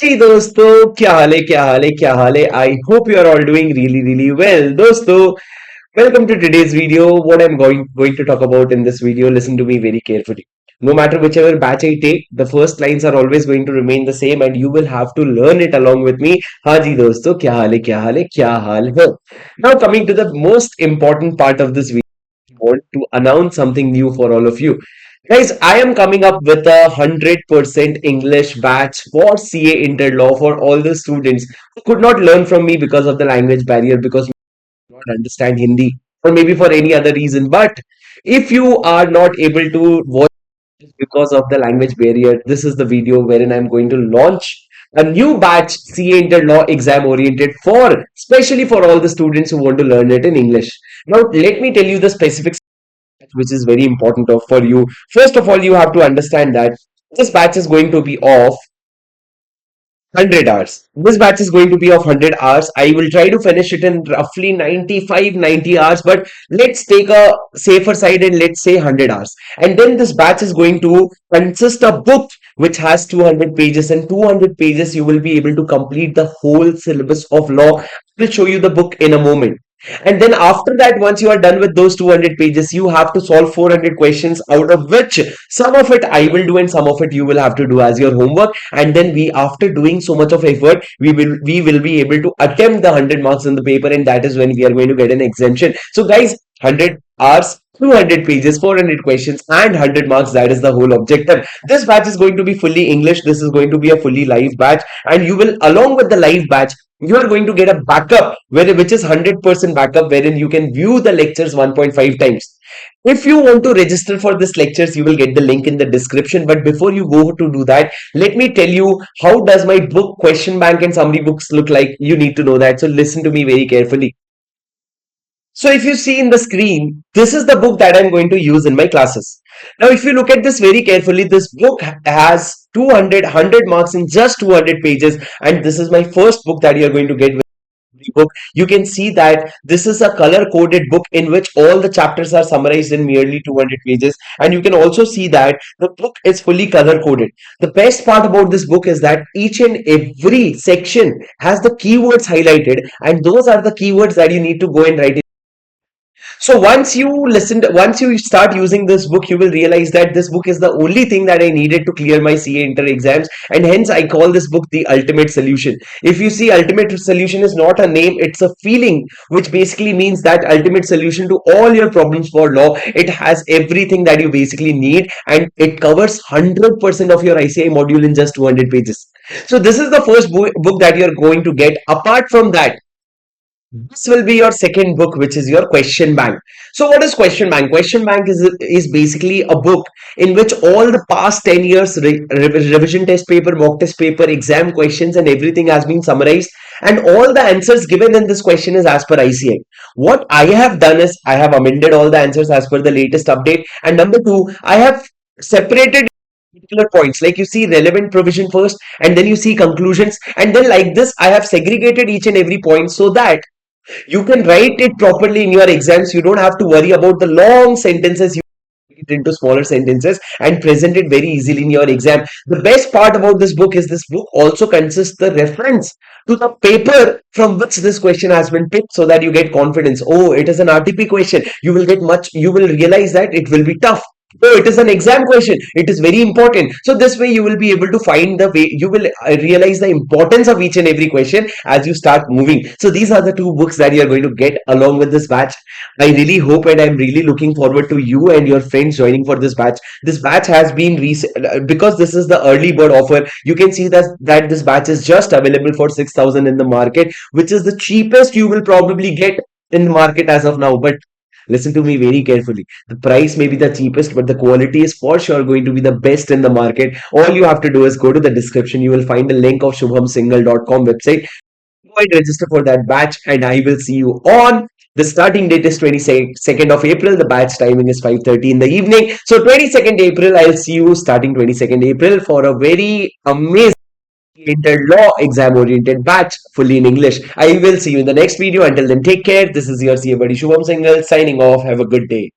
जी दोस्तों, क्या हाल है क्या हाल है क्या हाल है। I hope you are all doing really really well. दोस्तों, welcome to today's video. What I'm going to talk about in this video, listen to me very carefully. No matter whichever batch I take, the first lines are always going to remain the same and you will have to learn it along with me. हाँ जी दोस्तों, क्या हाल है क्या हाल है क्या हाल है। Now coming to the most important part of this video, I want to announce something new for all of you. Guys, I am coming up with 100% English batch for CA Interlaw for all the students who could not learn from me because of the language barrier, because not understand Hindi, or maybe for any other reason. But if you are not able to watch this because of the language barrier, this is the video wherein I'm going to launch a new batch CA Inter Law exam oriented for especially for all the students who want to learn it in English. Now, let me tell you the specifics which is very important for you. First of all, you have to understand that this batch is going to be of 100 hours. This batch is going to be of 100 hours. I will try to finish it in roughly 95, 90 hours, but let's take a safer side and let's say 100 hours. And then this batch is going to consist of book which has 200 pages, and 200 pages you will be able to complete the whole syllabus of law. I will show you the book in a moment. And then after that, once you are done with those 200 pages, you have to solve 400 questions, out of which some of it I will do and some of it you will have to do as your homework. And then we, after doing so much of effort, we will be able to attempt the 100 marks in the paper, and that is when we are going to get an exemption. So guys, 100 hours, 200 pages, 400 questions, and 100 marks. That is the whole objective. This batch is going to be fully English. This is going to be a fully live batch, and you will, along with the live batch, you are going to get a backup which is 100% backup, wherein you can view the lectures 1.5 times. If you want to register for this lectures, you will get the link in the description. But before you go to do that, let me tell you how does my book question bank and summary books look like. You need to know that, so listen to me very carefully. So if you see in the screen, this is the book that I'm going to use in my classes. Now, if you look at this very carefully, this book has 200 marks in just 200 pages. And this is my first book that you're going to get with the book. You can see that this is a color coded book in which all the chapters are summarized in merely 200 pages. And you can also see that the book is fully color coded. The best part about this book is that each and every section has the keywords highlighted, and those are the keywords that you need to go and write. So once you start using this book, you will realize that this book is the only thing that I needed to clear my CA Inter exams, and hence I call this book the ultimate solution. If you see, ultimate solution is not a name, it's a feeling, which basically means that ultimate solution to all your problems for law. It has everything that you basically need, and it covers 100% of your ICI module in just 200 pages. So this is the first book that you're going to get. Apart from that, this will be your second book, which is your question bank. So what is question bank? Question bank is basically a book in which all the past 10 years revision test paper, mock test paper, exam questions, and everything has been summarized, and all the answers given in this question is as per ICI. What I have done is I have amended all the answers as per the latest update, and number two, I have separated particular points, like you see relevant provision first, and then you see conclusions, and then like this I have segregated each and every point so that you can write it properly in your exams. You don't have to worry about the long sentences. You break it into smaller sentences and present it very easily in your exam. The best part about this book is this book also consists the reference to the paper from which this question has been picked, so that you get confidence. Oh, it is an RTP question. You will realize that it will be tough. Oh, it is an exam question. It is very important. So this way you will be able to find the way, you will realize the importance of each and every question as you start moving. So these are the two books that you are going to get along with this batch. I really hope, and I'm really looking forward to you and your friends joining for this batch. This batch has been because this is the early bird offer. You can see that this batch is just available for 6,000 in the market, which is the cheapest you will probably get in the market as of now. But listen to me very carefully. The price may be the cheapest, but the quality is for sure going to be the best in the market. All you have to do is go to the description. You will find the link of shubhamsinghal.com website. Go and register for that batch, and I will see you on. The starting date is 22nd of April. The batch timing is 5:30 in the evening. So 22nd April, I'll see you starting 22nd April for a very amazing law exam oriented batch fully in English. I will see you in the next video. Until then, take care. This is your CA buddy Shubham Singhal signing off. Have a good day.